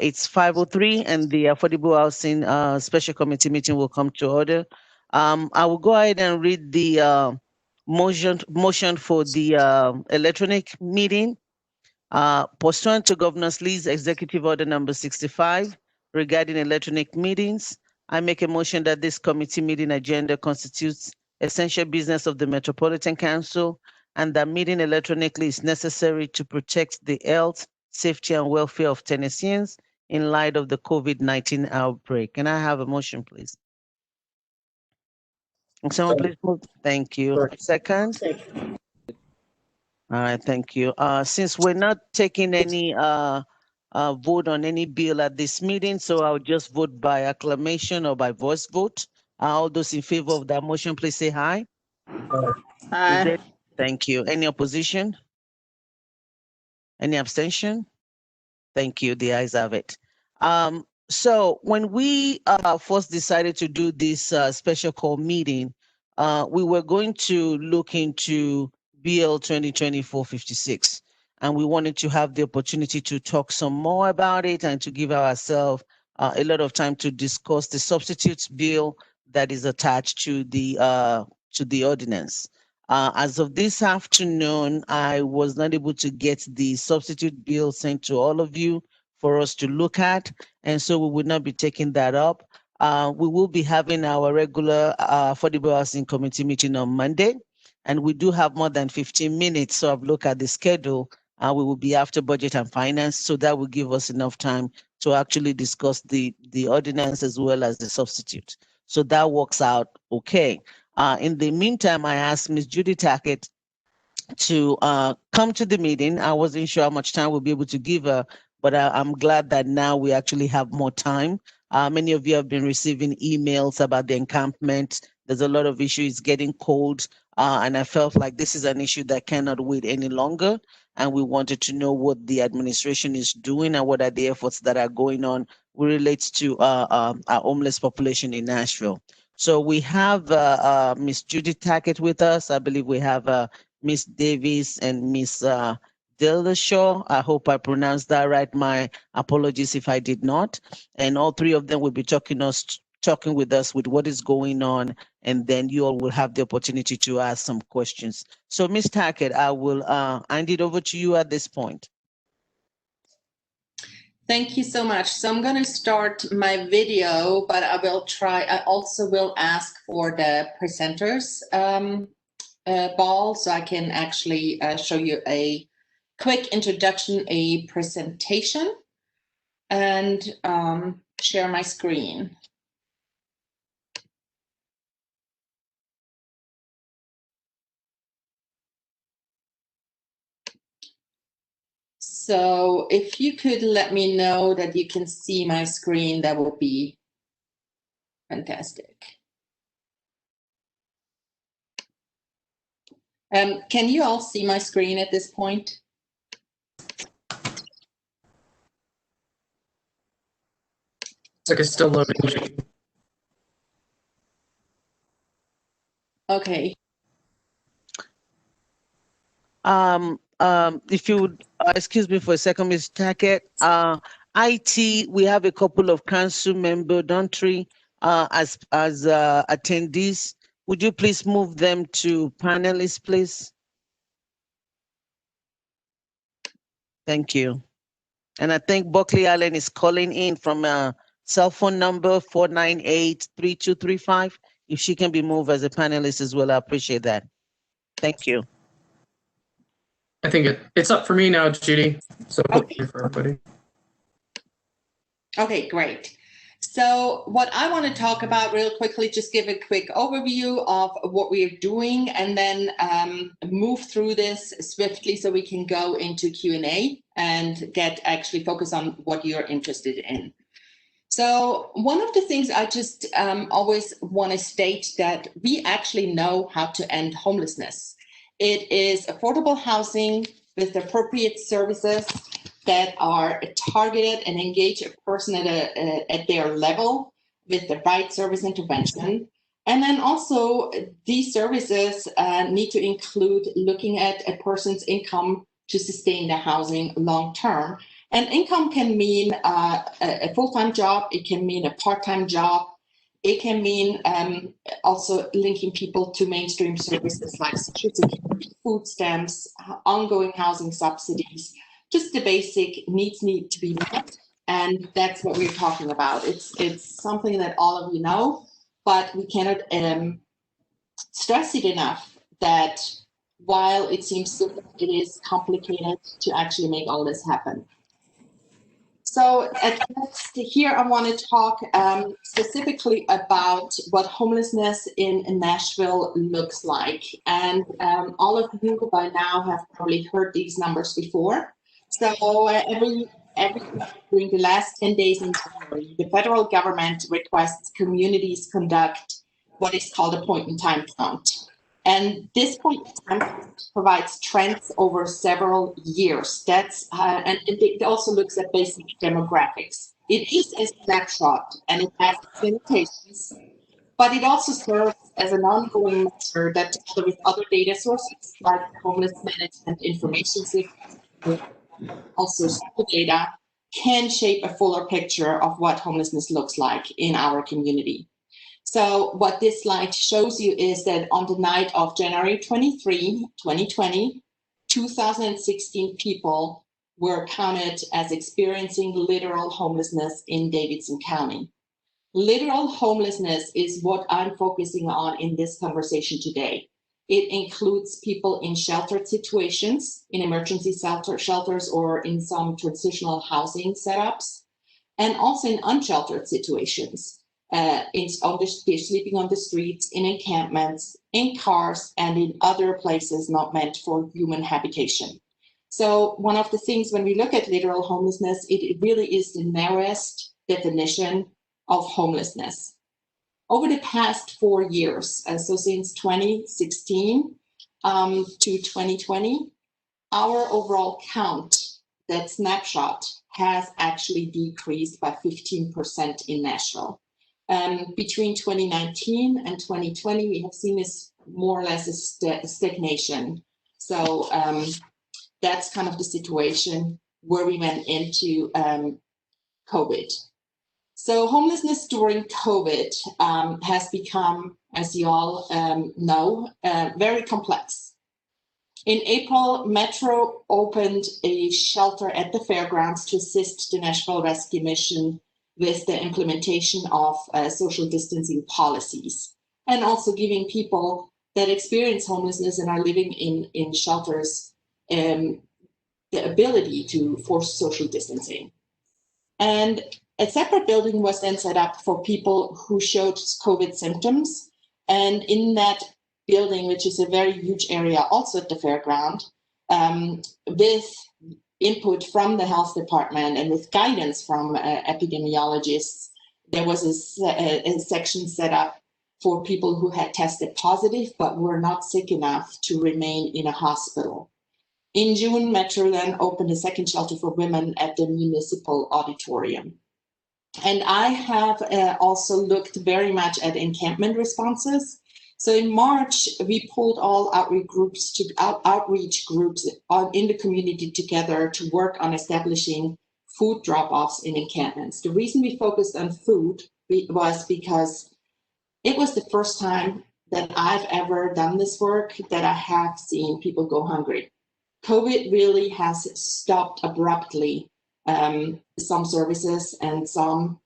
It's 5:03, and the Affordable Housing Special Committee meeting will come to order. I will go ahead and read the motion for the electronic meeting. Pursuant to Governor's Lee's Executive Order number 65 regarding electronic meetings, I make a motion that this committee meeting agenda constitutes essential business of the Metropolitan Council and that meeting electronically is necessary to protect the health, safety, and welfare of Tennesseans in light of the COVID-19 outbreak. Can I have a motion, please? Someone please move. Thank you. Second? All right, thank you. Since we're not taking any vote on any bill at this meeting, so I'll just vote by acclamation or by voice vote. All those in favor of that motion, please say aye. Aye. Thank you. Any opposition? Any abstention? Thank you. The ayes have it. So when we first decided to do this special call meeting, we were going to look into BL 2024-56, and we wanted to have the opportunity to talk some more about it and to give ourselves a lot of time to discuss the substitutes bill that is attached to the ordinance. As of this afternoon, I was not able to get the substitute bill sent to all of you for us to look at, and so we will not be taking that up. We will be having our regular Affordable Housing Committee meeting on Monday, and we do have more than 15 minutes, so I've looked at the schedule. We will be after Budget and Finance, so that will give us enough time to actually discuss the ordinance as well as the substitute. So that works out okay. In the meantime, I asked Ms. Judy Tackett to come to the meeting. I wasn't sure how much time we'll be able to give her, but I'm glad that now we actually have more time. Many of you have been receiving emails about the encampment. There's a lot of issues getting cold, and I felt like this is an issue that cannot wait any longer. And we wanted to know what the administration is doing and what are the efforts that are going on relates to our homeless population in Nashville. So we have Miss Judy Tackett with us. I believe we have Miss Davis and Miss Dillashaw. I hope I pronounced that right. My apologies if I did not. And all three of them will be talking with us with what is going on, and then you all will have the opportunity to ask some questions. So Ms. Tackett, I will hand it over to you at this point. Thank you so much. So I'm going to start my video, but I also will ask for the presenters ball, so I can actually show you a quick introduction, a presentation, and share my screen. So if you could let me know that you can see my screen, that would be fantastic. Can you all see my screen at this point? It's like it's still loading. Okay. If you would excuse me for a second, Ms. Tackett. IT, we have a couple of council member Dontry as attendees. Would you please move them to panelists, please? Thank you. And I think Buckley Allen is calling in from a cell phone number 498-3235. If she can be moved as a panelist as well, I appreciate that. Thank you. I think it's up for me now, Judy. So okay. For everybody. Okay, great. So what I want to talk about real quickly, just give a quick overview of what we are doing, and then move through this swiftly so we can go into Q&A and actually focus on what you're interested in. So one of the things I just always want to state that we actually know how to end homelessness. It is affordable housing with appropriate services that are targeted and engage a person at their level with the right service intervention. And then also these services need to include looking at a person's income to sustain the housing long term. And income can mean a full-time job. It can mean a part-time job. It can mean also linking people to mainstream services like Social Security, food stamps, ongoing housing subsidies. Just the basic needs need to be met, and that's what we're talking about. It's something that all of you know, but we cannot stress it enough that while it seems simple, it is complicated to actually make all this happen. So here I want to talk specifically about what homelessness in Nashville looks like. And all of you by now have probably heard these numbers before. So every during the last 10 days in January, the federal government requests communities conduct what is called a point-in-time count. And this point-in-time count provides trends over several years. And it also looks at basic demographics. It is a snapshot and it has limitations, but it also serves as an ongoing measure that, together with other data sources like homeless management information systems, also school data, can shape a fuller picture of what homelessness looks like in our community. So what this slide shows you is that on the night of January 23, 2020, 2,016 people were counted as experiencing literal homelessness in Davidson County. Literal homelessness is what I'm focusing on in this conversation today. It includes people in sheltered situations, in emergency shelters, or in some transitional housing setups, and also in unsheltered situations. Sleeping on the streets, in encampments, in cars, and in other places not meant for human habitation. So one of the things when we look at literal homelessness, it really is the narrowest definition of homelessness. Over the past 4 years, so since 2016 to 2020, our overall count, that snapshot, has actually decreased by 15% in Nashville. Between 2019 and 2020, we have seen this more or less a stagnation. So that's kind of the situation where we went into COVID. So homelessness during COVID has become, as you all know, very complex. In April, Metro opened a shelter at the fairgrounds to assist the Nashville Rescue Mission with the implementation of social distancing policies, and also giving people that experience homelessness and are living in shelters the ability to force social distancing. And a separate building was then set up for people who showed COVID symptoms. And in that building, which is a very huge area also at the fairground, with input from the health department and with guidance from epidemiologists, there was a section set up for people who had tested positive but were not sick enough to remain in a hospital. In June, Metro then opened a second shelter for women at the municipal auditorium. And I have also looked very much at encampment responses. So in March, we pulled all outreach groups in the community together to work on establishing food drop-offs in encampments. The reason we focused on food was because it was the first time that I've ever done this work that I have seen people go hungry. COVID really has stopped abruptly some services and some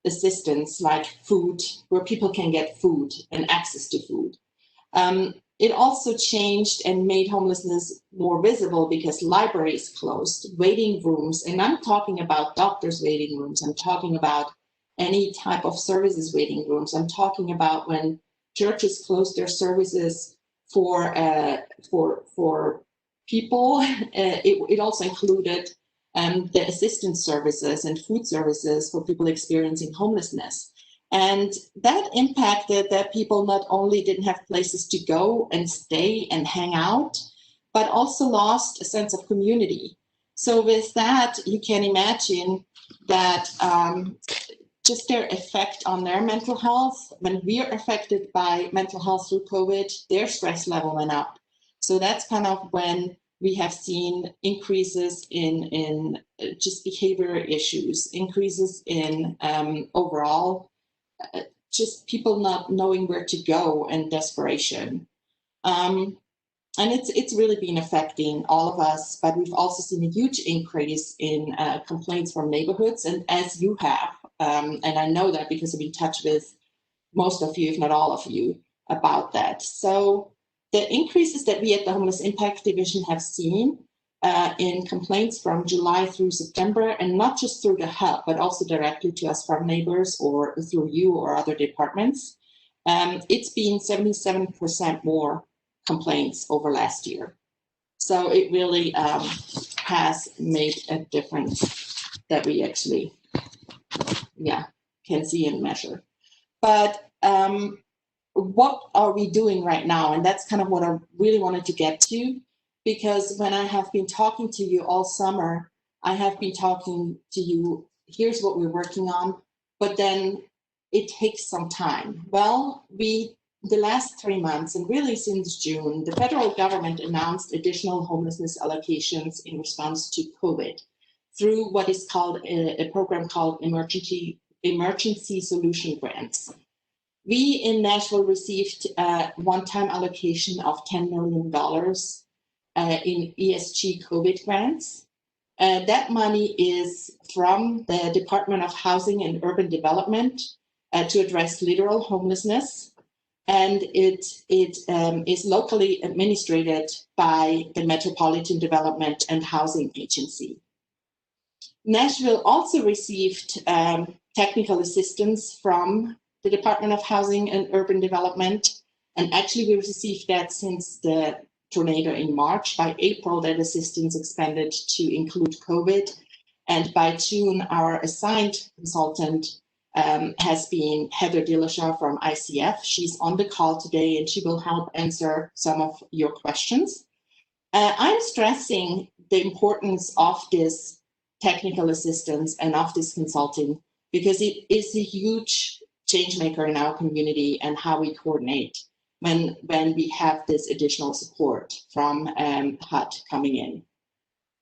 assistance like food, where people can get food and access to food. It also changed and made homelessness more visible because libraries closed, waiting rooms, and I'm talking about doctors' waiting rooms, I'm talking about any type of services waiting rooms, I'm talking about when churches closed their services for people. It also included the assistance services and food services for people experiencing homelessness. And that impacted that people not only didn't have places to go and stay and hang out, but also lost a sense of community. So with that, you can imagine that just their effect on their mental health. When we are affected by mental health through COVID, their stress level went up. So that's kind of when we have seen increases in just behavioral issues, increases in overall just people not knowing where to go and desperation. And it's really been affecting all of us, but we've also seen a huge increase in complaints from neighborhoods, and as you have, and I know that because I've been in touch with most of you, if not all of you, about that. So the increases that we at the Homeless Impact Division have seen in complaints from July through September, and not just through the hub, but also directly to us from neighbors or through you or other departments, it's been 77% more complaints over last year. So it really has made a difference that we actually, can see and measure. But what are we doing right now? And that's kind of what I really wanted to get to, because when I have been talking to you all summer, I have been talking to you, here's what we're working on, but then it takes some time. Well, the last 3 months, and really since June, the federal government announced additional homelessness allocations in response to COVID through what is called a program called Emergency Solution Grants. We in Nashville received a one-time allocation of $10 million in ESG COVID grants. That money is from the Department of Housing and Urban Development to address literal homelessness. And it is locally administered by the Metropolitan Development and Housing Agency. Nashville also received technical assistance from the Department of Housing and Urban Development. And actually we received that since the tornado in March. By April, that assistance expanded to include COVID. And by June, our assigned consultant has been Heather Dillashaw from ICF. She's on the call today and she will help answer some of your questions. I'm stressing the importance of this technical assistance and of this consulting because it is a huge change maker in our community and how we coordinate when we have this additional support from HUD coming in.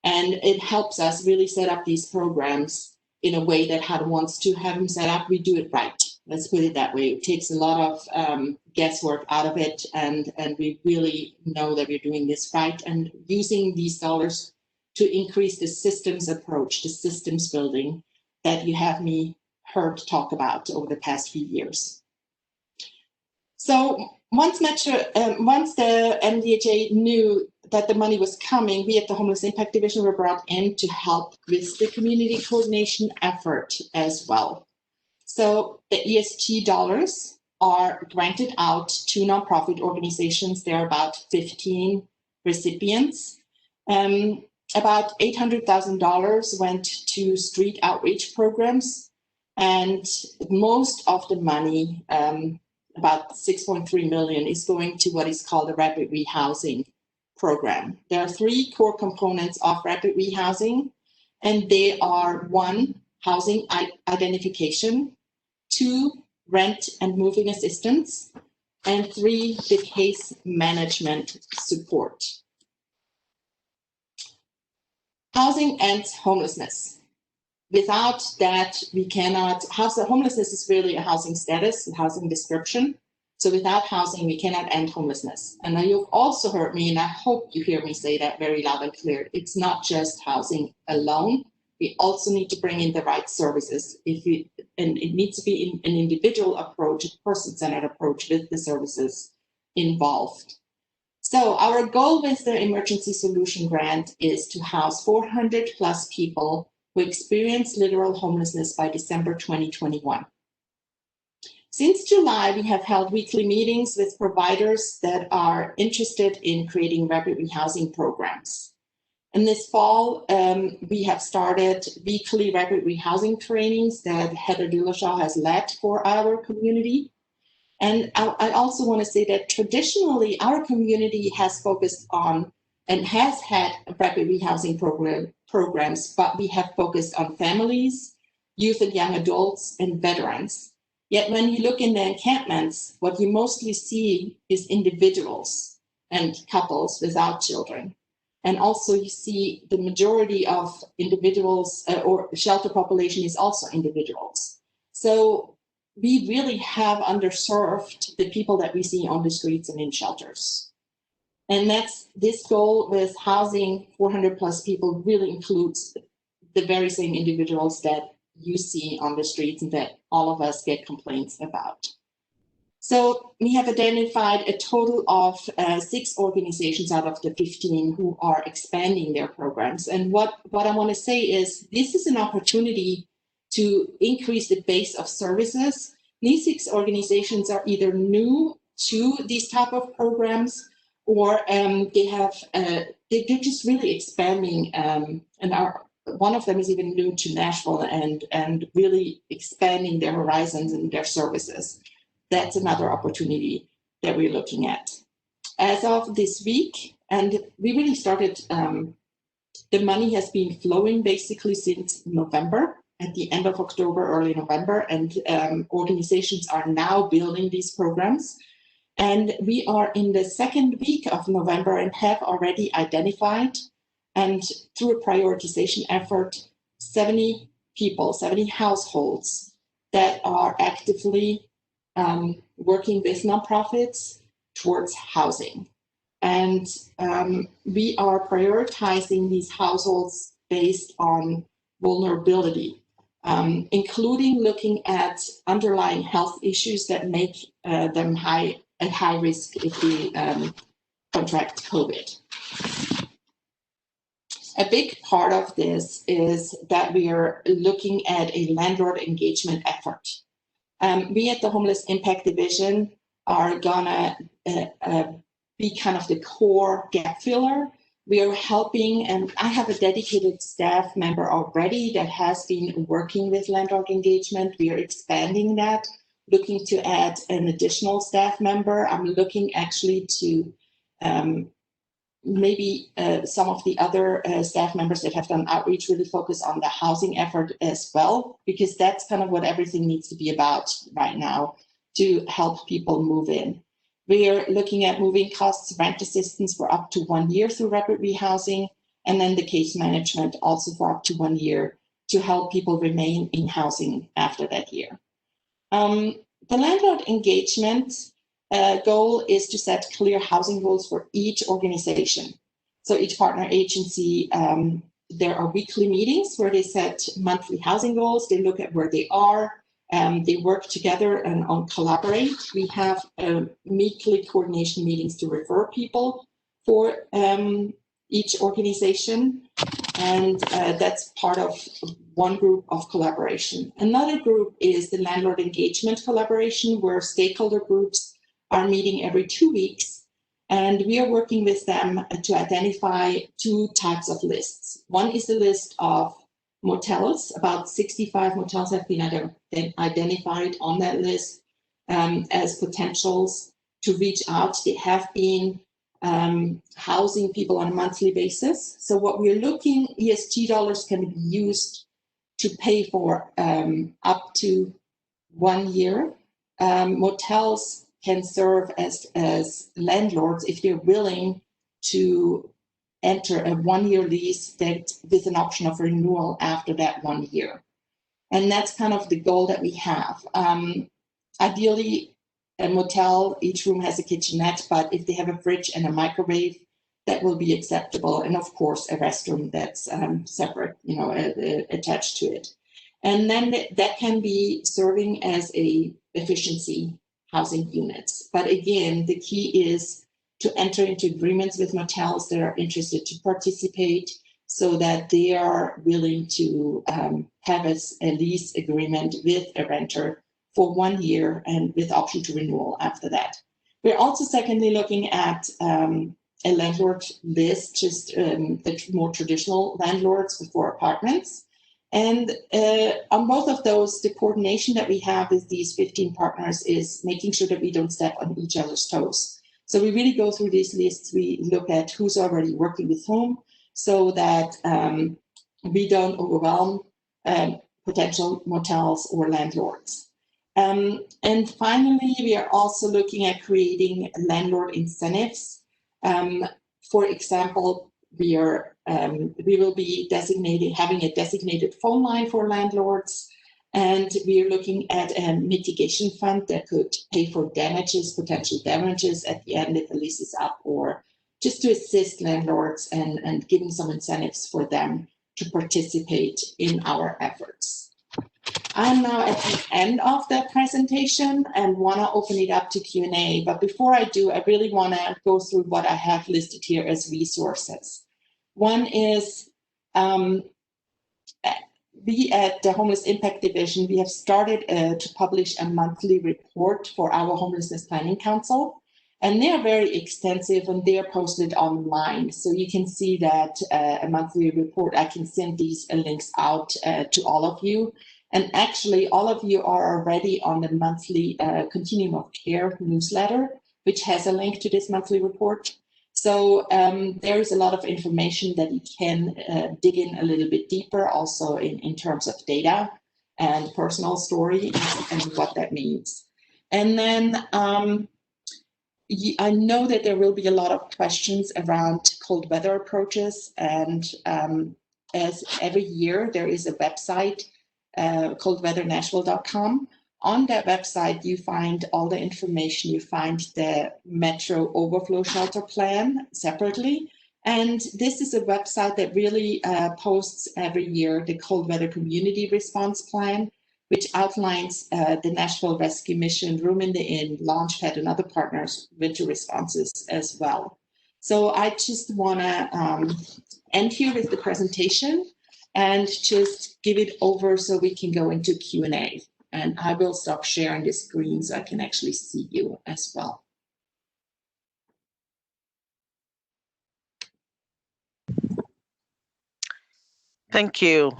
And it helps us really set up these programs in a way that HUD wants to have them set up. We do it right. Let's put it that way. It takes a lot of guesswork out of it, and we really know that we're doing this right and using these dollars to increase the systems approach, the systems building that you have me heard talk about over the past few years. So once the MDHA knew that the money was coming, we at the Homeless Impact Division were brought in to help with the community coordination effort as well. So the ESG dollars are granted out to nonprofit organizations. There are about 15 recipients. About $800,000 went to street outreach programs, and most of the money, about $6.3 million, is going to what is called a rapid rehousing program. There are 3 core components of rapid rehousing, and they are 1, housing identification, 2, rent and moving assistance, and 3, the case management support. Housing ends homelessness. Without that, we cannot, homelessness is really a housing status, a housing description. So without housing, we cannot end homelessness. And now you've also heard me, and I hope you hear me say that very loud and clear. It's not just housing alone. We also need to bring in the right services. And it needs to be an individual approach, a person-centered approach with the services involved. So our goal with the Emergency Solution Grant is to house 400 plus people who experience literal homelessness by December 2021. Since July, we have held weekly meetings with providers that are interested in creating rapid rehousing programs. And this fall, we have started weekly rapid rehousing trainings that Heather Dillashaw has led for our community. And I also want to say that traditionally, our community has focused on and has had rapid rehousing programs, but we have focused on families, youth and young adults, and veterans. Yet when you look in the encampments, what you mostly see is individuals and couples without children. And also you see the majority of individuals or shelter population is also individuals. So we really have underserved the people that we see on the streets and in shelters. And that's this goal with housing 400 plus people really includes the very same individuals that you see on the streets and that all of us get complaints about. So we have identified a total of 6 organizations out of the 15 who are expanding their programs. And what I want to say is this is an opportunity to increase the base of services. These 6 organizations are either new to these type of programs, or they're just really expanding, and one of them is even new to Nashville and really expanding their horizons and their services. That's another opportunity that we're looking at. As of this week, and we really started, the money has been flowing basically since November, at the end of October, early November, and organizations are now building these programs. And we are in the 2nd week of November and have already identified, and through a prioritization effort, 70 people, 70 households that are actively working with nonprofits towards housing. And we are prioritizing these households based on vulnerability, including looking at underlying health issues that make them at high risk if they contract COVID. A big part of this is that we are looking at a landlord engagement effort. We at the Homeless Impact Division are gonna be kind of the core gap filler. We are helping, and I have a dedicated staff member already that has been working with landlord engagement. We are expanding that, looking to add an additional staff member. I'm looking actually to maybe some of the other staff members that have done outreach really focus on the housing effort as well, because that's kind of what everything needs to be about right now to help people move in. We are looking at moving costs, rent assistance for up to 1 year through rapid rehousing, and then the case management also for up to 1 year to help people remain in housing after that year. The landlord engagement goal is to set clear housing goals for each organization. So each partner agency, there are weekly meetings where they set monthly housing goals. They look at where they are. They work together and collaborate. We have weekly coordination meetings to refer people for each organization. And that's part of one group of collaboration. Another group is the landlord engagement collaboration, where stakeholder groups are meeting every 2 weeks. And we are working with them to identify 2 types of lists. One is the list of motels. About 65 motels have been identified on that list as potentials to reach out. They have been housing people on a monthly basis. So what we're looking, ESG dollars can be used to pay for up to 1 year. Motels can serve as landlords if they're willing to enter a 1 year lease that with an option of renewal after that 1 year. And that's kind of the goal that we have. Ideally, a motel, each room has a kitchenette, but if they have a fridge and a microwave, that will be acceptable. And of course, a restroom that's separate, attached to it. And then that can be serving as a efficiency housing units. But again, the key is to enter into agreements with motels that are interested to participate so that they are willing to have a lease agreement with a renter for 1 year and with option to renewal after that. We're also secondly looking at a landlord list, just the more traditional landlords for apartments. And on both of those, the coordination that we have with these 15 partners is making sure that we don't step on each other's toes. So we really go through these lists. We look at who's already working with whom so that we don't overwhelm potential motels or landlords. And finally, we are also looking at creating landlord incentives. For example, we will be having a designated phone line for landlords, and we are looking at a mitigation fund that could pay for potential damages at the end if the lease is up, or just to assist landlords and giving some incentives for them to participate in our efforts. I'm now at the end of the presentation and want to open it up to Q&A. But before I do, I really want to go through what I have listed here as resources. One is we at the Homeless Impact Division, we have started to publish a monthly report for our Homelessness Planning Council. And they are very extensive and they are posted online. So you can see that a monthly report, I can send these links out to all of you. And actually, all of you are already on the monthly Continuum of Care newsletter, which has a link to this monthly report. So there is a lot of information that you can dig in a little bit deeper, also in terms of data and personal story and what that means. And then I know that there will be a lot of questions around cold weather approaches. And as every year, there is a website, coldweathernashville.com. On that website, you find all the information. You find the Metro Overflow Shelter Plan separately. And this is a website that really posts every year the Cold Weather Community Response Plan, which outlines the Nashville Rescue Mission, Room in the Inn, Launchpad, and other partners' winter responses as well. So I just want to end here with the presentation and just give it over so we can go into Q&A. And I will stop sharing the screen so I can actually see you as well. Thank you.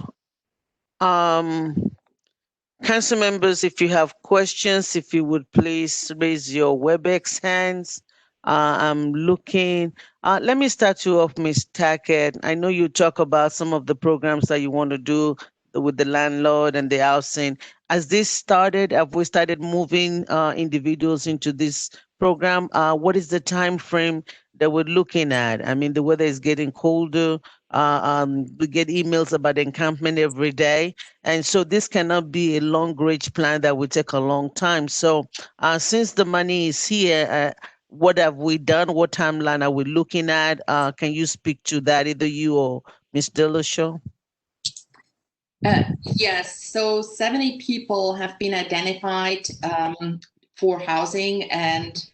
Council members, if you have questions, if you would please raise your WebEx hands. I'm looking. Let me start you off, Ms. Tackett. I know you talk about some of the programs that you want to do with the landlord and the housing. Has this started? Have we started moving individuals into this program? What is the time frame that we're looking at? I mean, the weather is getting colder. We get emails about encampment every day. And so this cannot be a long range plan that will take a long time. So since the money is here, what have we done? What timeline are we looking at? Can you speak to that, either you or Ms. Dillashaw? Yes, so 70 people have been identified for housing, and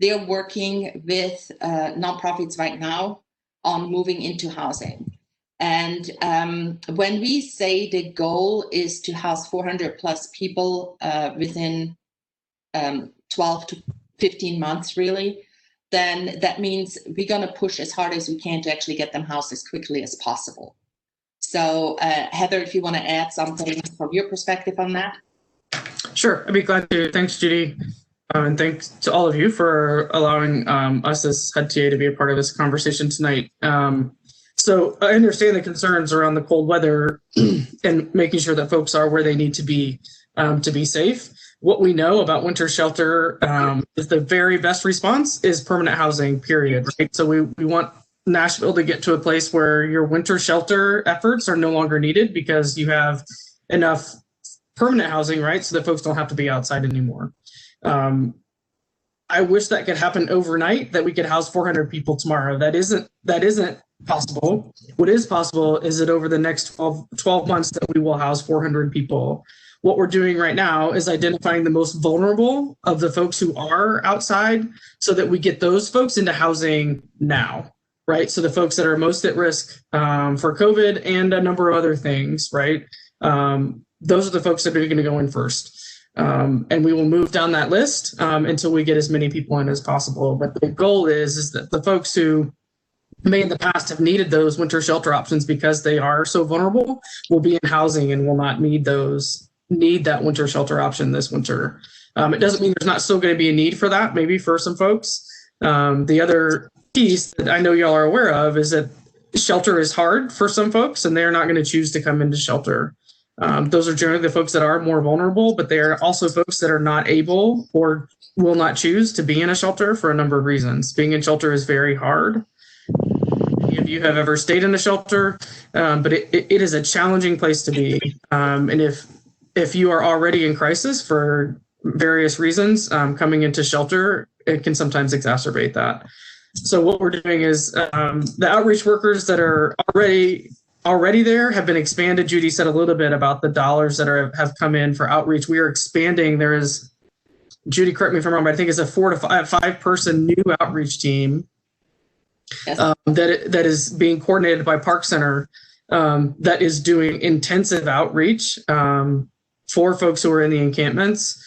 they're working with nonprofits right now on moving into housing. And when we say the goal is to house 400 plus people within 12 to 15 months, really, then that means we're going to push as hard as we can to actually get them housed as quickly as possible. So Heather, if you want to add something from your perspective on that. Sure, I'd be glad to. Thanks, Judy. And thanks to all of you for allowing us as head TA to be a part of this conversation tonight. So I understand the concerns around the cold weather and making sure that folks are where they need to be safe. What we know about winter shelter is the very best response is permanent housing, period. Right? So we want Nashville to get to a place where your winter shelter efforts are no longer needed because you have enough permanent housing, right? So that folks don't have to be outside anymore. I wish that could happen overnight, that we could house 400 people tomorrow. That isn't possible. What is possible is that over the next 12 months that we will house 400 people. What we're doing right now is identifying the most vulnerable of the folks who are outside so that we get those folks into housing now, right? So the folks that are most at risk for COVID and a number of other things, right? Those are the folks that are going to go in first. And we will move down that list until we get as many people in as possible. But the goal is that the folks who may in the past have needed those winter shelter options because they are so vulnerable will be in housing and will not need that winter shelter option this winter. It doesn't mean there's not still going to be a need for that, maybe for some folks. The other piece that I know y'all are aware of is that shelter is hard for some folks and they're not going to choose to come into shelter. Those are generally the folks that are more vulnerable, but they are also folks that are not able or will not choose to be in a shelter for a number of reasons. Being in shelter is very hard. many of you have ever stayed in a shelter, but it is a challenging place to be. And if you are already in crisis for various reasons, coming into shelter, it can sometimes exacerbate that. So what we're doing is the outreach workers that are already there have been expanded. Judy said a little bit about the dollars that have come in for outreach. We are expanding. There is, Judy, correct me if I'm wrong, but I think it's a 4 to 5 person new outreach team. Yes. That is being coordinated by Park Center, that is doing intensive outreach for folks who are in the encampments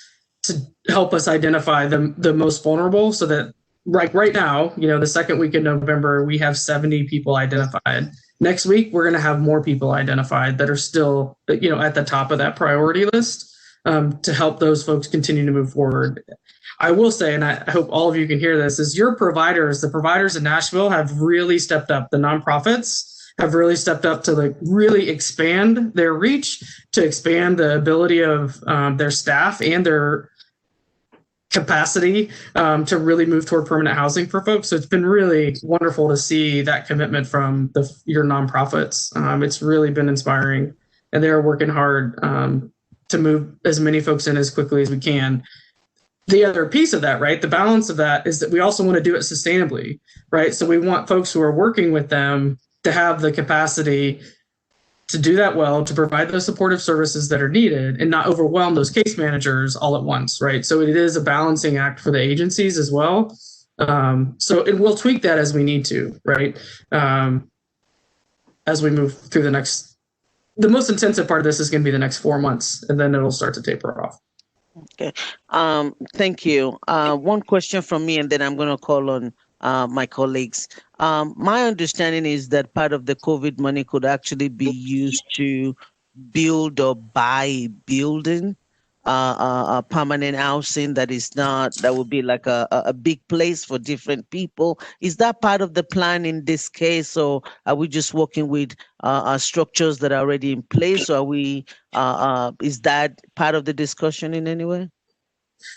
to help us identify the most vulnerable, so that right now, the second week in November, we have 70 people identified. Next week, we're going to have more people identified that are still, at the top of that priority list, to help those folks continue to move forward. I will say, and I hope all of you can hear this, is the providers in Nashville have really stepped up. The nonprofits have really stepped up to really expand their reach, to expand the ability of their staff and their capacity to really move toward permanent housing for folks. So it's been really wonderful to see that commitment from your nonprofits. It's really been inspiring, and they're working hard to move as many folks in as quickly as we can. The other piece of that, right, the balance of that is that we also want to do it sustainably, right? So we want folks who are working with them to have the capacity to do that well, to provide those supportive services that are needed and not overwhelm those case managers all at once, right? So it is a balancing act for the agencies as well. So we'll tweak that as we need to, right? As we move through the most intensive part of this is going to be the next 4 months, and then it'll start to taper off. Okay. Thank you. One question from me, and then I'm going to call on my colleagues. My understanding is that part of the COVID money could actually be used to build or buy building, a permanent housing that would be like a big place for different people. Is that part of the plan in this case, or are we just working with structures that are already in place, or is that part of the discussion in any way?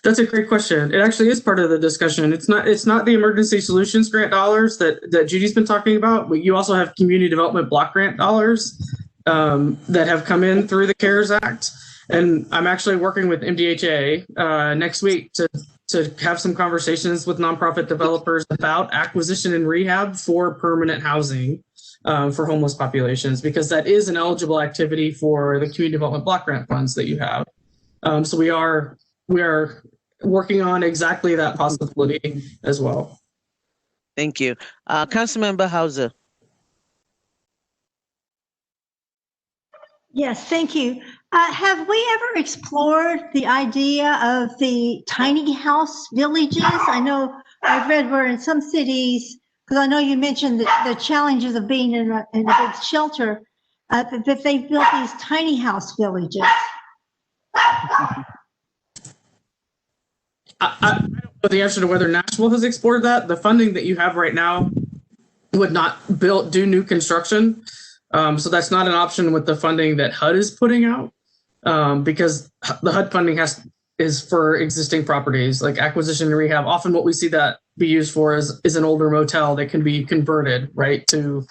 That's a great question. It actually is part of the discussion. It's not the emergency solutions grant dollars that Judy's been talking about, but you also have community development block grant dollars that have come in through the CARES Act. And I'm actually working with MDHA next week to have some conversations with nonprofit developers about acquisition and rehab for permanent housing for homeless populations, because that is an eligible activity for the community development block grant funds that you have. So we are working on exactly that possibility as well. Thank you. Councilmember Hauser. Yes, thank you. Have we ever explored the idea of the tiny house villages? I know I've read where in some cities, because I know you mentioned the challenges of being in a big shelter, that they've built these tiny house villages. I don't know the answer to whether Nashville has explored that. The funding that you have right now would not do new construction. So that's not an option with the funding that HUD is putting out, because the HUD funding is for existing properties like acquisition and rehab. Often what we see that be used for is an older motel that can be converted, right, to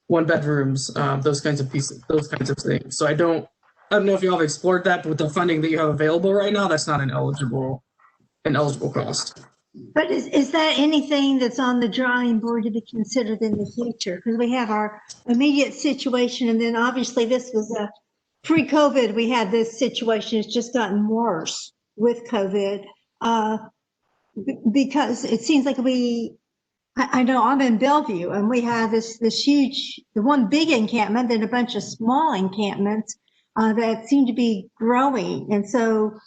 1 bedrooms, those kinds of things. So I don't know if you all have explored that, but with the funding that you have available right now, that's not an eligible cost. But is that anything that's on the drawing board to be considered in the future? Because we have our immediate situation, and then obviously this was a pre-COVID. We had this situation. It's just gotten worse with COVID because it seems like I know I'm in Bellevue, and we have this huge, the one big encampment, then a bunch of small encampments that seem to be growing, and so.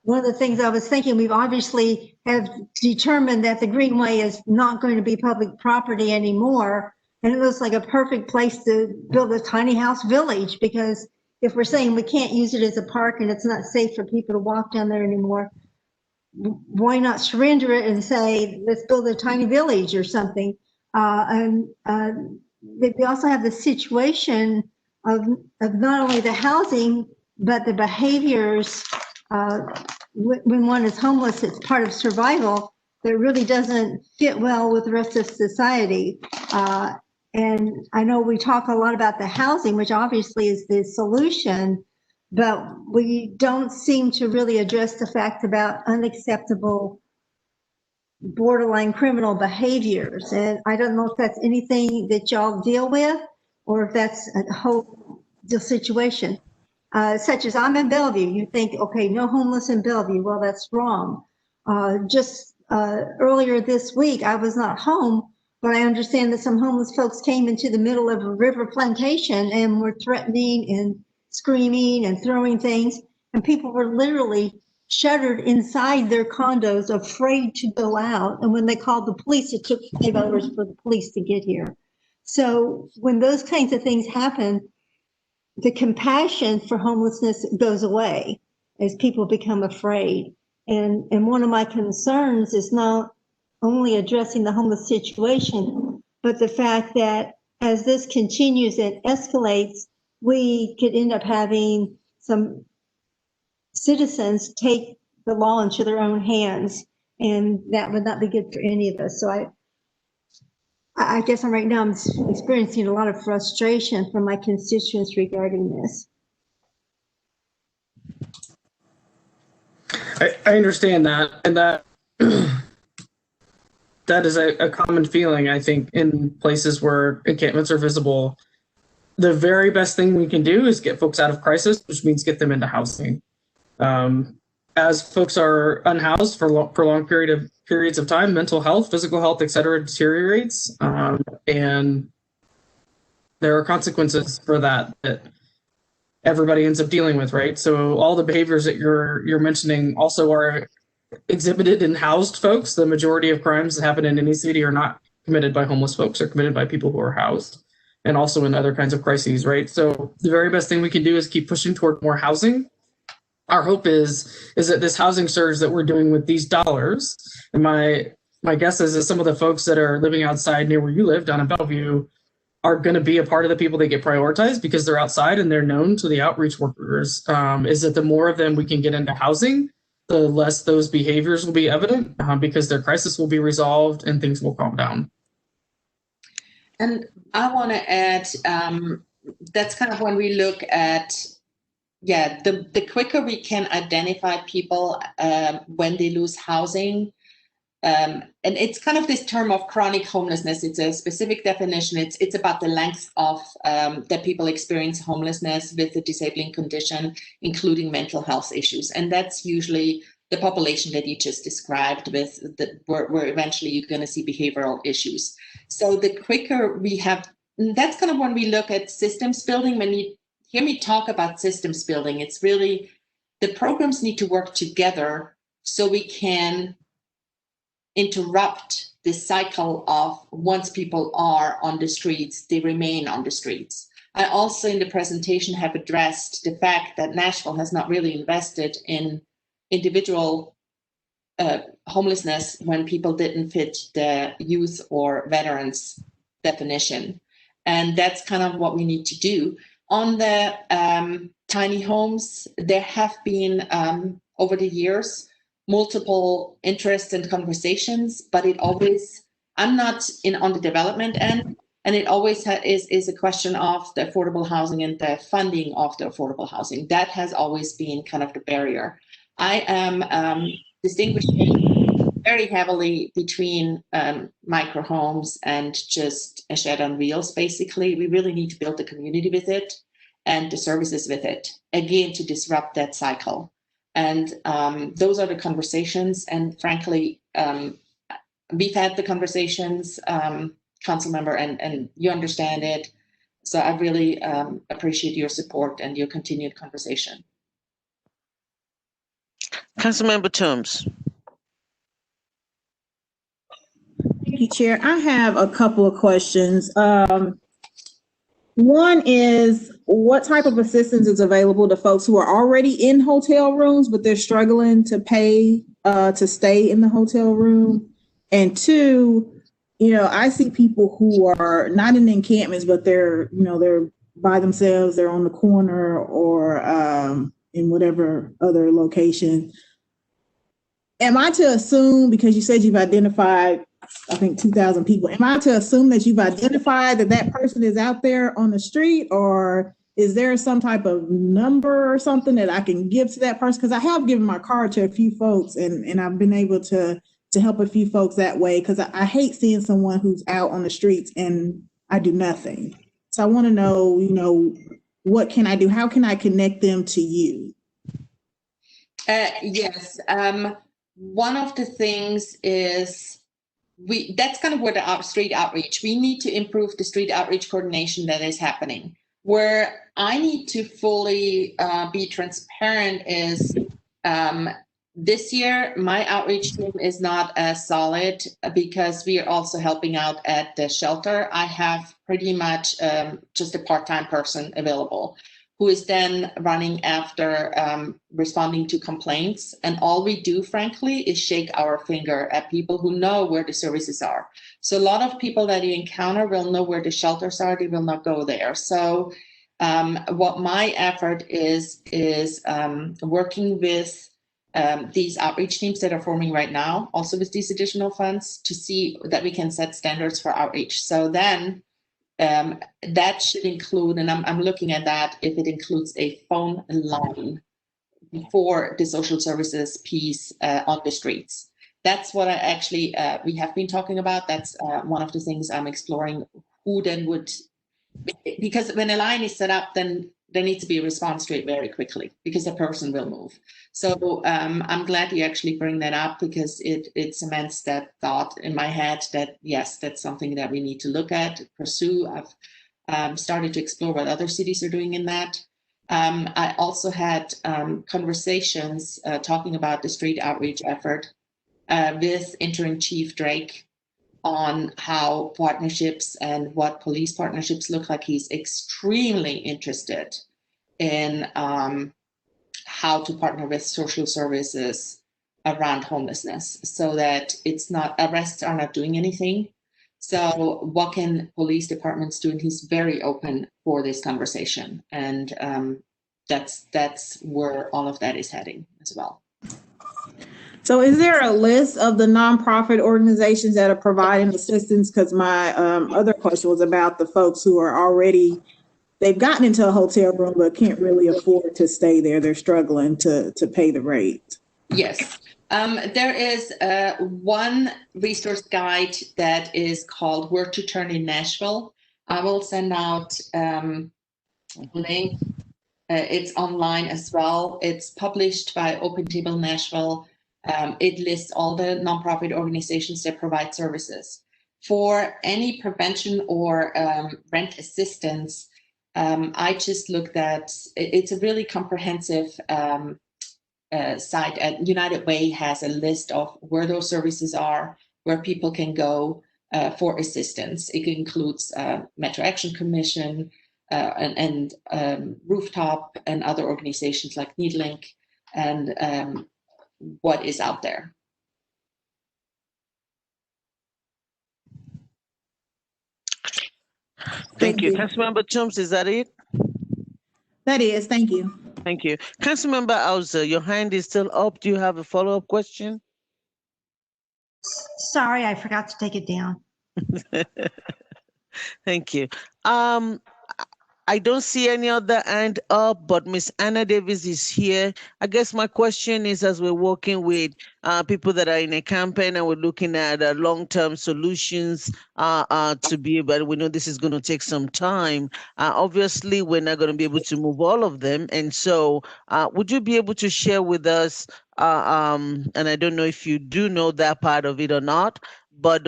One of the things I was thinking, we've obviously have determined that the Greenway is not going to be public property anymore. And it looks like a perfect place to build a tiny house village, because if we're saying we can't use it as a park and it's not safe for people to walk down there anymore, why not surrender it and say, let's build a tiny village or something? We also have the situation of not only the housing, but the behaviors. When one is homeless, it's part of survival. that really doesn't fit well with the rest of society. And I know we talk a lot about the housing, which obviously is the solution, but we don't seem to really address the fact about unacceptable borderline criminal behaviors. And I don't know if that's anything that y'all deal with or if that's a whole situation. Such as I'm in Bellevue, you think, okay, no homeless in Bellevue. Well, that's wrong. Just earlier this week, I was not home, but I understand that some homeless folks came into the middle of a river plantation and were threatening and screaming and throwing things. And people were literally shuttered inside their condos, afraid to go out. And when they called the police, it took 5 hours for the police to get here. So when those kinds of things happen, the compassion for homelessness goes away as people become afraid. And one of my concerns is not only addressing the homeless situation, but the fact that as this continues and escalates, we could end up having some citizens take the law into their own hands, and that would not be good for any of us. So I guess right now I'm experiencing a lot of frustration from my constituents regarding this. I understand that, and that that is a common feeling, I think, in places where encampments are visible. The very best thing we can do is get folks out of crisis, which means get them into housing. As folks are unhoused for prolonged periods of time, mental health, physical health, et cetera, deteriorates, and there are consequences for that everybody ends up dealing with, right? So all the behaviors that you're mentioning also are exhibited in housed folks. The majority of crimes that happen in any city are not committed by homeless folks, are committed by people who are housed, and also in other kinds of crises, right? So the very best thing we can do is keep pushing toward more housing. Our hope is that this housing surge that we're doing with these dollars, and my guess is that some of the folks that are living outside near where you live, down in Bellevue, are going to be a part of the people that get prioritized because they're outside and they're known to the outreach workers. Is that the more of them we can get into housing, the less those behaviors will be evident, because their crisis will be resolved and things will calm down. And I want to add, that's kind of when we look at, the quicker we can identify people when they lose housing. And it's kind of this term of chronic homelessness. It's a specific definition. It's about the length of that people experience homelessness with a disabling condition, including mental health issues. And that's usually the population that you just described, with where eventually you're going to see behavioral issues. So the quicker we have, that's kind of when we look at systems building. When you hear me talk about systems building, it's really the programs need to work together so we can interrupt this cycle of once people are on the streets, they remain on the streets. I also in the presentation have addressed the fact that Nashville has not really invested in individual homelessness when people didn't fit the youth or veterans definition. And that's kind of what we need to do. On the tiny homes, there have been over the years multiple interests and conversations, but it always, I'm not on the development end, and it always is a question of the affordable housing and the funding of the affordable housing. That has always been kind of the barrier. I am distinguishing very heavily between micro homes and just a shed on wheels. Basically, we really need to build the community with it and the services with it, again, to disrupt that cycle. And those are the conversations. And frankly, we've had the conversations, council member, and you understand it. So I really appreciate your support and your continued conversation. Councilmember Toombs. Thank you, Chair. I have a couple of questions. One is, what type of assistance is available to folks who are already in hotel rooms, but they're struggling to pay to stay in the hotel room? And two, I see people who are not in encampments, but they're by themselves, they're on the corner or in whatever other location. am I to assume, because you said you've identified, I think 2,000 people, am I to assume that you've identified that that person is out there on the street, or is there some type of number or something that I can give to that person? Because I have given my card to a few folks, and I've been able to help a few folks that way, because I hate seeing someone who's out on the streets and I do nothing. So I want to know, what can I do? How can I connect them to you? Yes. One of the things is that's kind of where the street outreach, we need to improve the street outreach coordination that is happening. Where I need to fully be transparent is this year, my outreach team is not as solid because we are also helping out at the shelter. I have pretty much just a part-time person available who is then running after responding to complaints. And all we do, frankly, is shake our finger at people who know where the services are. So a lot of people that you encounter will know where the shelters are, they will not go there. So what my effort is working with these outreach teams that are forming right now, also with these additional funds, to see that we can set standards for outreach. So then that should include, and I'm looking at that, if it includes a phone line for the social services piece on the streets. That's what I actually, we have been talking about. That's one of the things I'm exploring, who then would, because when a line is set up, then there needs to be a response to it very quickly because the person will move. So I'm glad you actually bring that up, because it cements that thought in my head that, yes, that's something that we need to look at, pursue. I've started to explore what other cities are doing in that. I also had conversations talking about the street outreach effort with Interim Chief Drake on how partnerships and what police partnerships look like. He's extremely interested in how to partner with social services around homelessness, so that it's not, arrests are not doing anything. So what can police departments do? And he's very open for this conversation. And that's where all of that is heading as well. So is there a list of the nonprofit organizations that are providing assistance? Because my other question was about the folks who are already, they've gotten into a hotel room but can't really afford to stay there. They're struggling to pay the rate. Yes. There is one resource guide that is called Where to Turn in Nashville. I will send out a link. It's online as well. It's published by Open Table Nashville. It lists all the nonprofit organizations that provide services. For any prevention or rent assistance, I just looked at, it's a really comprehensive site. United Way has a list of where those services are, where people can go for assistance. It includes Metro Action Commission and Rooftop and other organizations like Needlink and what is out there. Thank you. Councilmember Chums, is that it? That is, thank you. Thank you. Councilmember Hauser, your hand is still up. Do you have a follow-up question? Sorry, I forgot to take it down. Thank you. I don't see any other hand up, but Miss Anna Davis is here. I guess my question is, as we're working with people that are in a campaign and we're looking at long-term solutions to be able, we know this is going to take some time. Obviously, we're not going to be able to move all of them. And so would you be able to share with us, and I don't know if you do know that part of it or not, but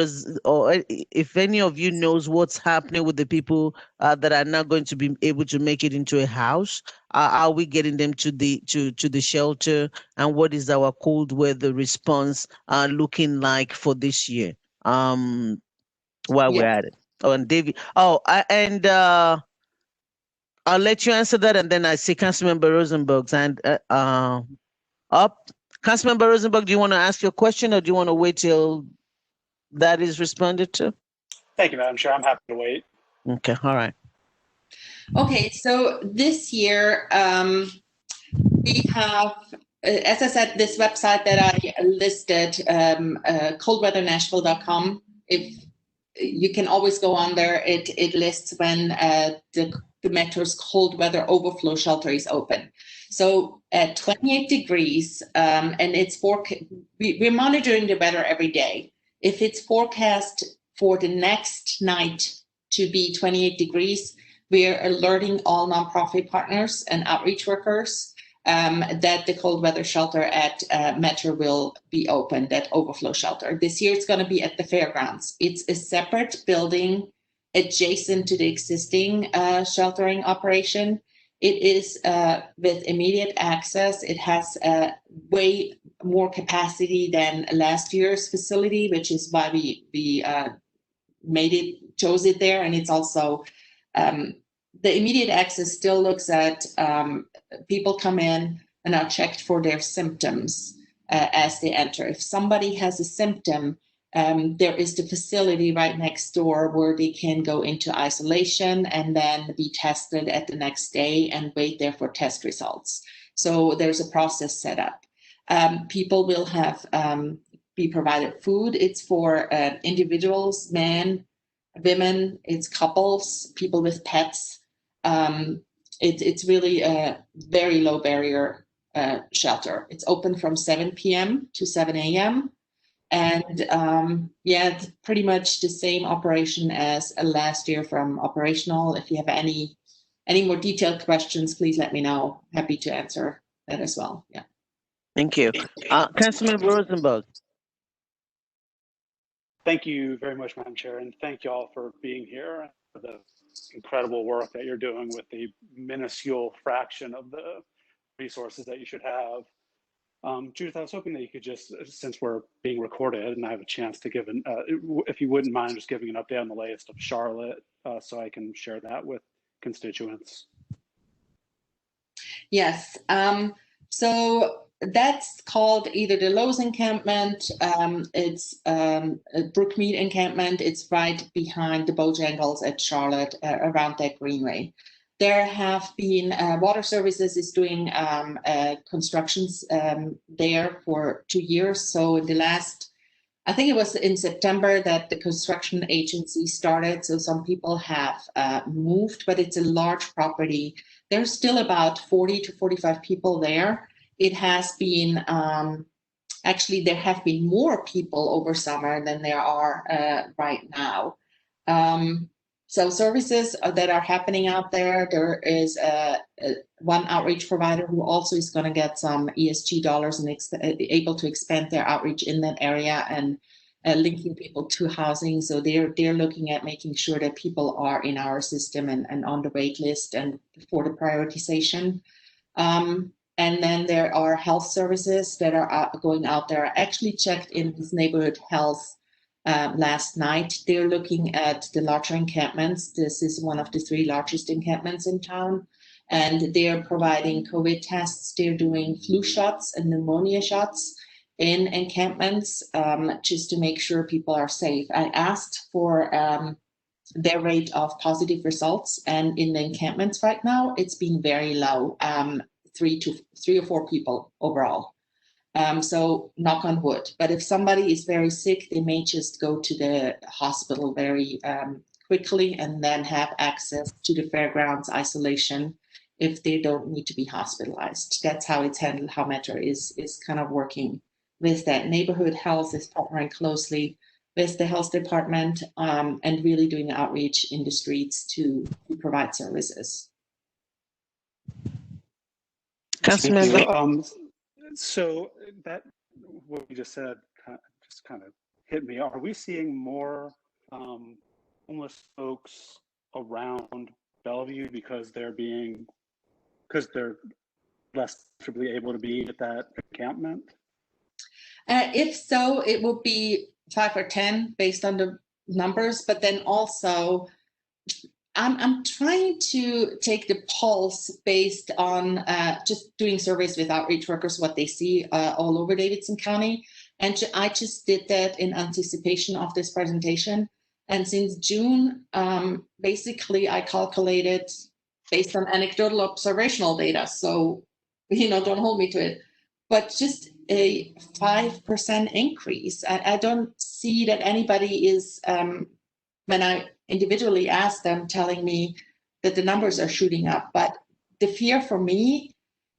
if any of you knows what's happening with the people that are not going to be able to make it into a house, are we getting them to the shelter, and what is our cold weather response looking like for this year? While we're at it. Oh, and David. Oh, and I'll let you answer that, and then I see Councilmember Rosenberg's hand up. Councilmember Rosenberg, do you want to ask your question, or do you want to wait till that is responded to? Thank you, Madam Chair. I'm happy to wait. Okay, all right. Okay, so this year we have as I said, this website that I listed, coldweathernashville.com, if you can always go on there, it lists when the Metro's cold weather overflow shelter is open. So at 28 degrees, and it's we're monitoring the weather every day. If it's forecast for the next night to be 28 degrees, we're alerting all nonprofit partners and outreach workers that the cold weather shelter at Metro will be open, that overflow shelter. This year it's going to be at the fairgrounds. It's a separate building adjacent to the existing sheltering operation. It is with immediate access. It has way more capacity than last year's facility, which is why we chose it there. And it's also the immediate access still looks at people come in and are checked for their symptoms as they enter. If somebody has a symptom, there is the facility right next door where they can go into isolation and then be tested at the next day and wait there for test results. So there's a process set up. People will have be provided food. It's for individuals, men, women, it's couples, people with pets. It's really a very low barrier shelter. It's open from 7 p.m. to 7 a.m. And it's pretty much the same operation as last year from operational. If you have any more detailed questions, please let me know. Happy to answer that as well. Yeah. Thank you. Councilman Rosenberg. Thank you very much, Madam Chair, and thank you all for being here and for the incredible work that you're doing with the minuscule fraction of the resources that you should have. Judith, I was hoping that you could just, since we're being recorded and I have a chance to give if you wouldn't mind just giving an update on the latest of Charlotte so I can share that with constituents. Yes, so that's called either the Lowe's encampment, it's Brookmead encampment. It's right behind the Bojangles at Charlotte, around that greenway. There have been water services is doing constructions there for 2 years. So in the last, I think it was in September that the construction agency started. So some people have moved, but it's a large property. There's still about 40 to 45 people there. It has been, actually, there have been more people over summer than there are right now. So services that are happening out there, there is one outreach provider who also is going to get some ESG dollars and able to expand their outreach in that area and linking people to housing. So they're looking at making sure that people are in our system and on the wait list and for the prioritization. And then there are health services that are going out there. I actually checked in with neighborhood health last night. They're looking at the larger encampments. This is one of the 3 largest encampments in town. And they're providing COVID tests. They're doing flu shots and pneumonia shots in encampments just to make sure people are safe. I asked for their rate of positive results. And in the encampments right now, it's been very low, 3 or 4 people overall. So knock on wood. But if somebody is very sick, they may just go to the hospital very quickly and then have access to the fairgrounds isolation if they don't need to be hospitalized. That's how it's handled, how Metro is kind of working with that. Neighborhood health is partnering closely with the health department and really doing outreach in the streets to provide services. Councilman. So that what you just said just kind of hit me. Are we seeing more homeless folks around Bellevue because they're less comfortably able to be at that encampment? If so, it will be 5 or 10 based on the numbers, but then also I'm trying to take the pulse based on just doing surveys with outreach workers, what they see all over Davidson County. And I just did that in anticipation of this presentation. And since June, basically I calculated based on anecdotal observational data. So, don't hold me to it. but just a 5% increase. I don't see that anybody is, when I individually ask them, telling me that the numbers are shooting up. But the fear for me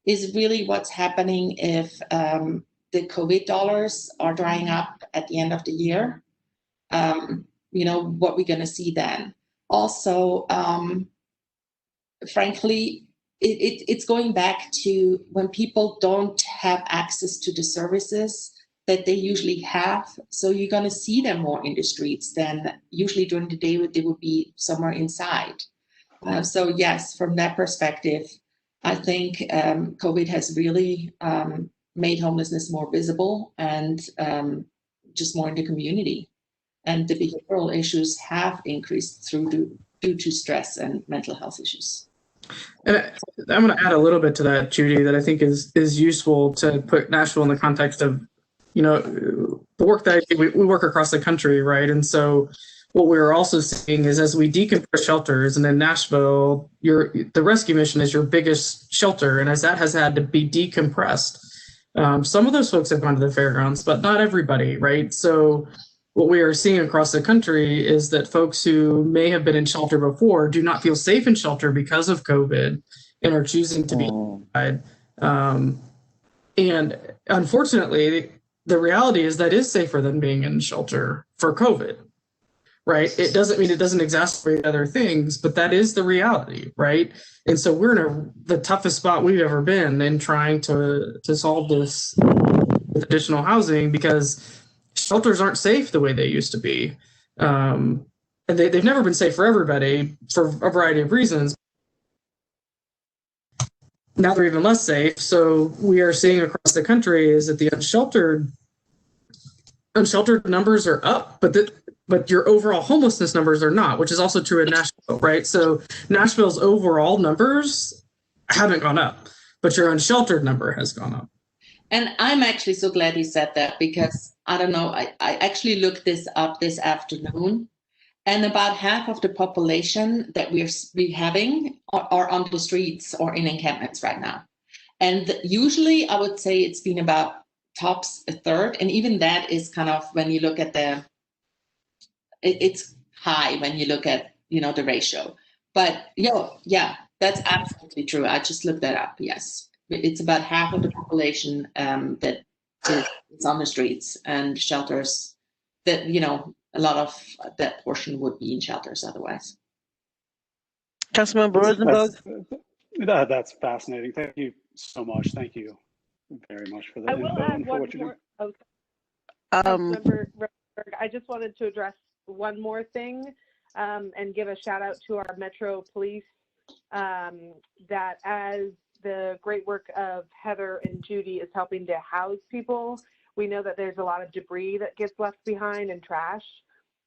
is really what's happening if the COVID dollars are drying up at the end of the year. What we're going to see then. Also, frankly, it's going back to when people don't have access to the services that they usually have. So you're going to see them more in the streets than usually during the day they would be somewhere inside. So yes, from that perspective, I think COVID has really made homelessness more visible and just more in the community. And the behavioral issues have increased due to stress and mental health issues. And I'm going to add a little bit to that, Judy, that I think is useful to put Nashville in the context of, the work that we work across the country, right? And so what we're also seeing is as we decompress shelters, and in Nashville, the rescue mission is your biggest shelter, and as that has had to be decompressed, some of those folks have gone to the fairgrounds, but not everybody, right? So what we are seeing across the country is that folks who may have been in shelter before do not feel safe in shelter because of COVID and are choosing to be inside. And unfortunately, the reality is that is safer than being in shelter for COVID, right? It doesn't mean it doesn't exacerbate other things, but that is the reality, right? And so we're in the toughest spot we've ever been in trying to solve this with additional housing, because shelters aren't safe the way they used to be. And they've never been safe for everybody for a variety of reasons. Now they're even less safe. So we are seeing across the country is that the unsheltered numbers are up, but your overall homelessness numbers are not, which is also true in Nashville, right? So Nashville's overall numbers haven't gone up, but your unsheltered number has gone up. And I'm actually so glad you said that, because I don't know, I actually looked this up this afternoon, and about half of the population that we're rehabbing are on the streets or in encampments right now. And usually I would say it's been about tops a third. And even that is kind of, when you look at it's high when you look at, the ratio. But yeah, that's absolutely true. I just looked that up. Yes. It's about half of the population that is on the streets and shelters, that, a lot of that portion would be in shelters otherwise. Councilmember Rosenberg? That's fascinating. Thank you so much. Thank you very much for that. I will add one more. Councilmember Rosenberg, I just wanted to address one more thing and give a shout out to our Metro Police, that as the great work of Heather and Judy is helping to house people, we know that there's a lot of debris that gets left behind and trash.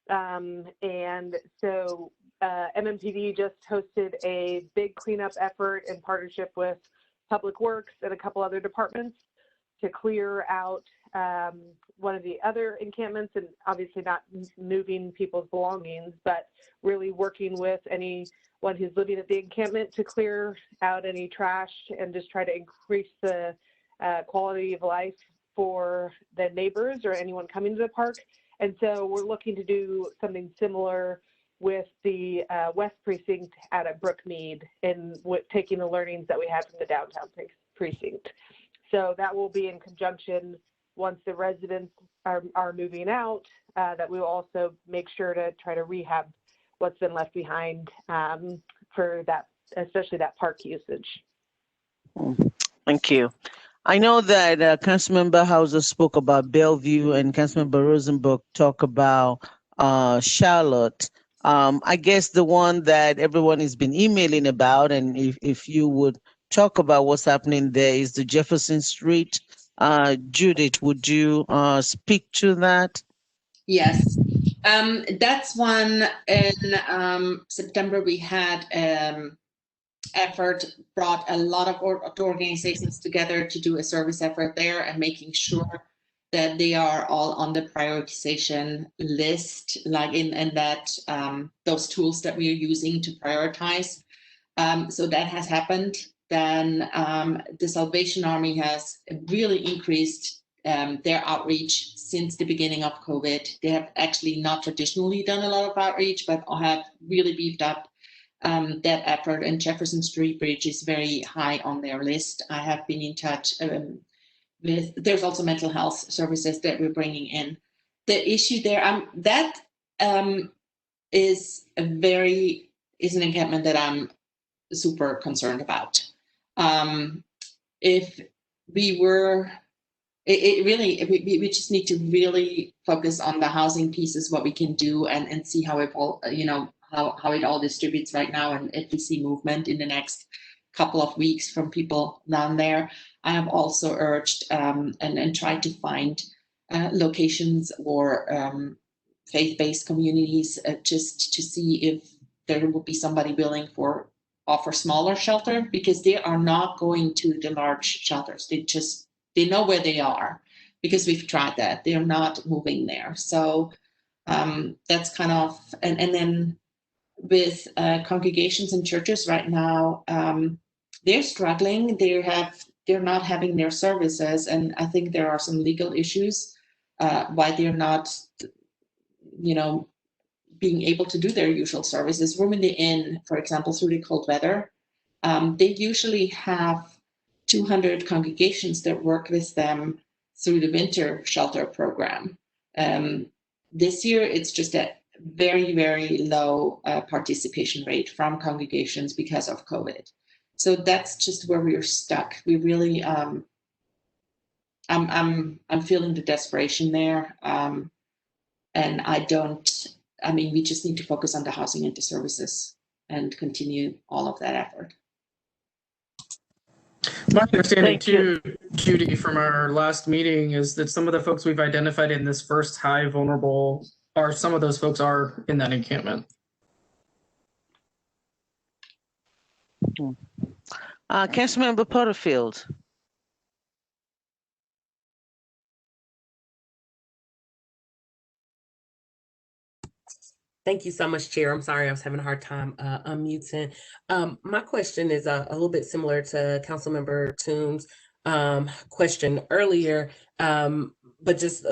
And so MMPD just hosted a big cleanup effort in partnership with Public Works and a couple other departments to clear out one of the other encampments, and obviously not moving people's belongings, but really working with anyone who's living at the encampment to clear out any trash and just try to increase the quality of life for the neighbors or anyone coming to the park. And so we're looking to do something similar with the West Precinct out at Brookmead, and taking the learnings that we had from the downtown precinct. So that will be in conjunction once the residents are moving out, that we will also make sure to try to rehab what's been left behind for that, especially that park usage. Thank you. I know that Councilmember Hauser spoke about Bellevue, and Councilmember Rosenberg talked about Charlotte. I guess the one that everyone has been emailing about, and if you would talk about what's happening there, is the Jefferson Street. Judith, would you speak to that? Yes, that's one. In September, we had effort, brought a lot of organizations together to do a service effort there, and making sure that they are all on the prioritization list, like in that those tools that we are using to prioritize. So that has happened. then the Salvation Army has really increased their outreach since the beginning of COVID. They have actually not traditionally done a lot of outreach, but have really beefed up that effort. And Jefferson Street Bridge is very high on their list. I have been in touch with, there's also mental health services that we're bringing in. The issue there, that is an encampment that I'm super concerned about. If we were, we just need to really focus on the housing pieces, what we can do, and see how it all, how it all distributes right now, and if we see movement in the next couple of weeks from people down there. I have also urged and tried to find locations or faith-based communities just to see if there would be somebody willing for offer smaller shelter, because they are not going to the large shelters. They know where they are because we've tried that. They're not moving there. So that's kind of, and then with congregations and churches right now, they're struggling. They're not having their services, and I think there are some legal issues why they're not, being able to do their usual services. Room in the Inn, for example, through the cold weather, they usually have 200 congregations that work with them through the winter shelter program. This year, it's just a very, very low participation rate from congregations because of COVID. So that's just where we're stuck. We really, I'm feeling the desperation there, and we just need to focus on the housing and the services and continue all of that effort. My understanding too, Judy, from our last meeting is that some of the folks we've identified in this first high vulnerable some of those folks are in that encampment. Councilmember Porterfield. Thank you so much, Chair. I'm sorry, I was having a hard time unmuting. My question is a little bit similar to Councilmember Toombs' question earlier, but just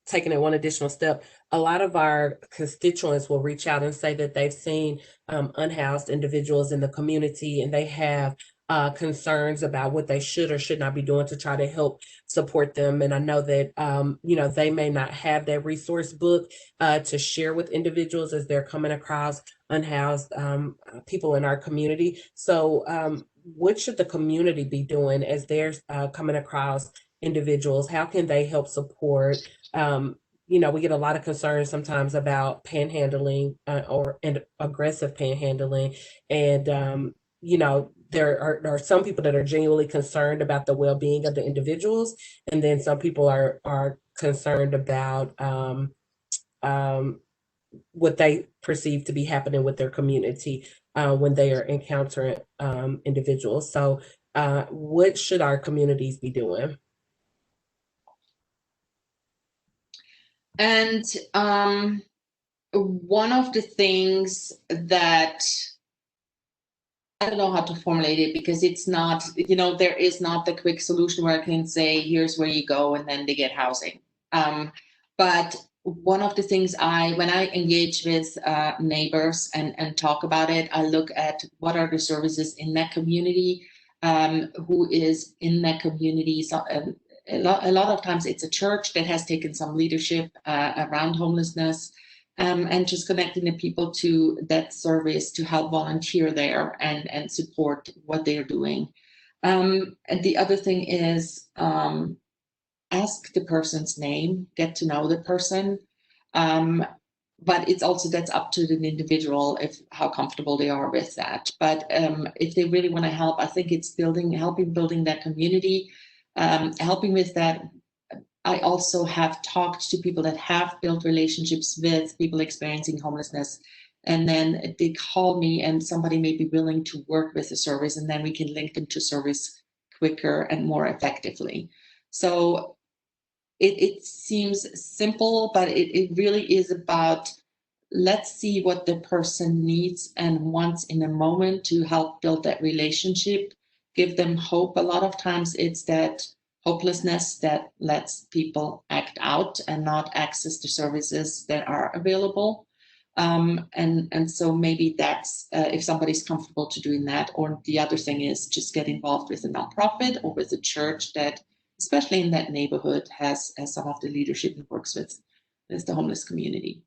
taking it one additional step. A lot of our constituents will reach out and say that they've seen unhoused individuals in the community, and they have concerns about what they should or should not be doing to try to help support them. And I know that, they may not have that resource book to share with individuals as they're coming across unhoused people in our community. So what should the community be doing as they're coming across individuals? How can they help support? We get a lot of concerns sometimes about panhandling and aggressive panhandling. And, there are some people that are genuinely concerned about the well-being of the individuals. And then some people are concerned about what they perceive to be happening with their community when they are encountering individuals. So what should our communities be doing? And one of the things that, I don't know how to formulate it, because it's not, there is not the quick solution where I can say, here's where you go and then they get housing. But one of the things when I engage with neighbors and talk about it, I look at what are the services in that community, who is in that community. So, a lot of times it's a church that has taken some leadership around homelessness, and just connecting the people to that service to help volunteer there and support what they're doing. And the other thing is ask the person's name, get to know the person. But it's also, that's up to the individual how comfortable they are with that. But if they really want to help, I think it's helping building that community, helping with that. I also have talked to people that have built relationships with people experiencing homelessness, and then they call me and somebody may be willing to work with the service, and then we can link them to service quicker and more effectively. So it seems simple, but it really is about, let's see what the person needs and wants in a moment to help build that relationship, give them hope. A lot of times it's that hopelessness that lets people act out and not access the services that are available. And so maybe that's if somebody's comfortable to doing that. Or the other thing is just get involved with a nonprofit or with a church that, especially in that neighborhood, has some of the leadership and works with the homeless community.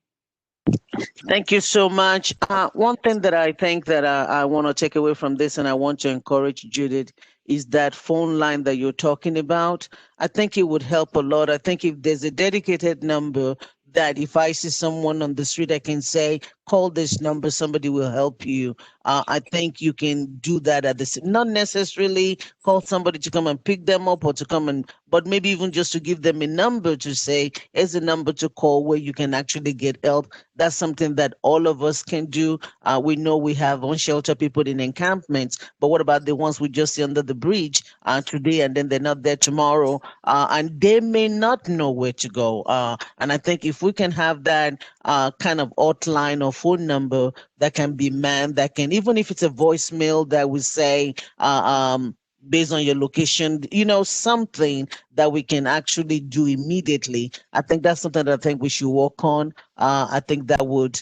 Thank you so much. One thing that I think that I want to take away from this, and I want to encourage Judith, is that phone line that you're talking about. I think it would help a lot. I think if there's a dedicated number that if I see someone on the street, I can say, call this number, somebody will help you. I think you can do that at this, not necessarily call somebody to come and pick them up or to come and, but maybe even just to give them a number to say, here's a number to call where you can actually get help. That's something that all of us can do. We know we have unsheltered people in encampments, but what about the ones we just see under the bridge today and then they're not there tomorrow, and they may not know where to go. And I think if we can have that kind of hotline or phone number that can be manned, that can, even if it's a voicemail that we say, based on your location, something that we can actually do immediately. I think that's something that I think we should work on. I think that would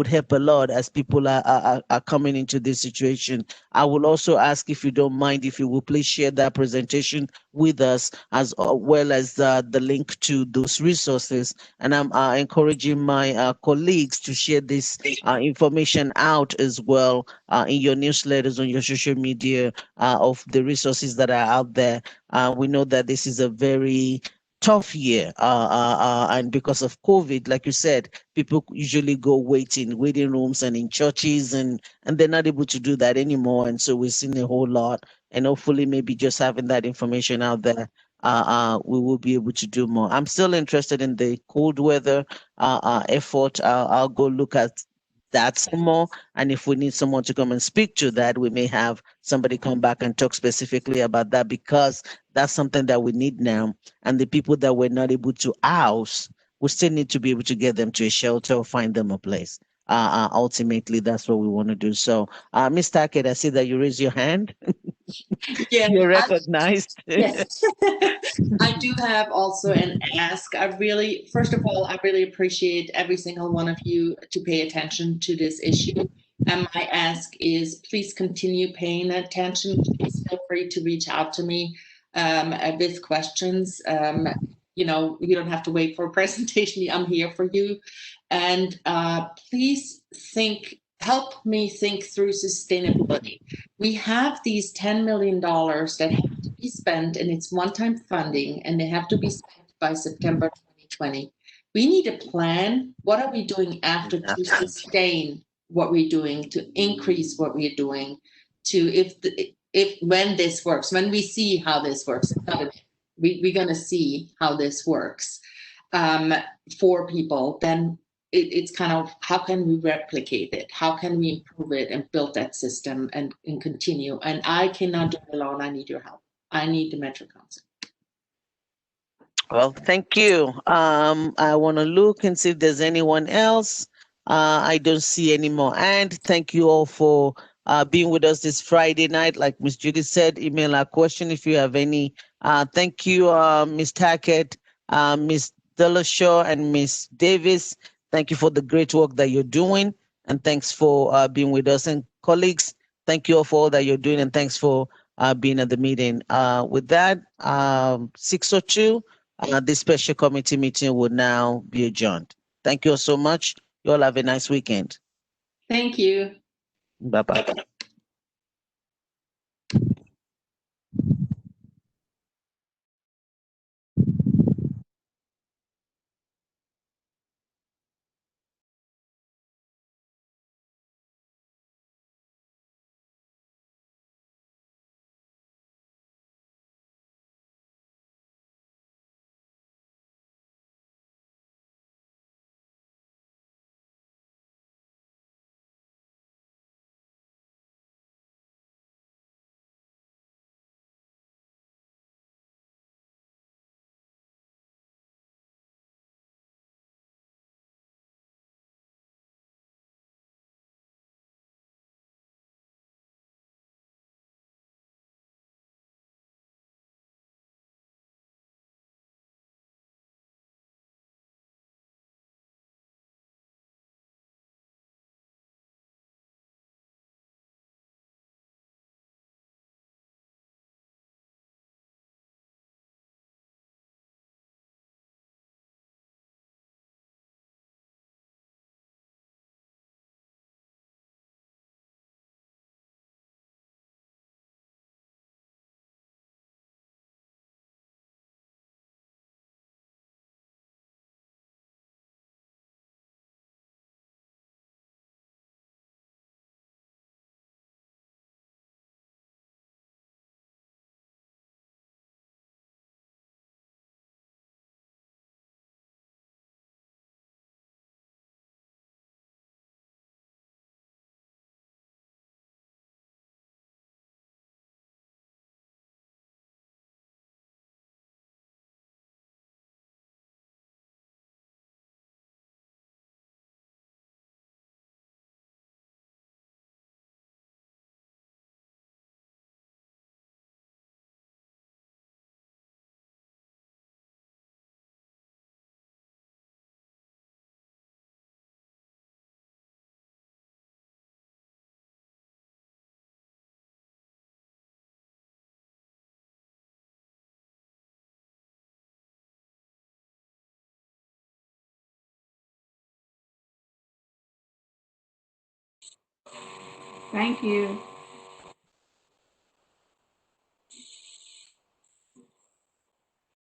help a lot as people are coming into this situation. I will also ask, if you don't mind, if you will please share that presentation with us, as well as the link to those resources. And I'm encouraging my colleagues to share this information out as well in your newsletters, on your social media, of the resources that are out there. We know that this is a very tough year, and because of COVID, like you said, people usually go waiting rooms and in churches, and they're not able to do that anymore. And so we're seeing a whole lot, and hopefully maybe just having that information out there, we will be able to do more. I'm still interested in the cold weather effort. I'll go look at that some more, and if we need someone to come and speak to that, we may have somebody come back and talk specifically about that, because that's something that we need now. And the people that we're not able to house, we still need to be able to get them to a shelter or find them a place. Ultimately, that's what we want to do. So, Ms. Tackett, I see that you raised your hand. Yeah, You're recognized. yes. I do have also an ask. First of all, I really appreciate every single one of you to pay attention to this issue. And my ask is, please continue paying attention. Please feel free to reach out to me with questions. You don't have to wait for a presentation. I'm here for you. And please help me think through sustainability. We have these $10 million that have to be spent, and it's one-time funding, and they have to be spent by September 2020. We need a plan. What are we doing after to sustain what we're doing, to increase what we're doing, when this works, when we see how this works, we're going to see how this works for people, then it's kind of, how can we replicate it? How can we improve it and build that system and continue? And I cannot do it alone. I need your help. I need the Metro Council. Well, thank you. I want to look and see if there's anyone else. I don't see any more. And thank you all for being with us this Friday night. Like Ms. Judy said, email our question if you have any. Thank you, Ms. Tackett, Ms. Dellashaw, and Ms. Davis. Thank you for the great work that you're doing. And thanks for being with us. And colleagues, thank you all for all that you're doing. And thanks for being at the meeting. With that, 6:02. This special committee meeting will now be adjourned. Thank you all so much. You all have a nice weekend. Thank you. Bye-bye. Thank you.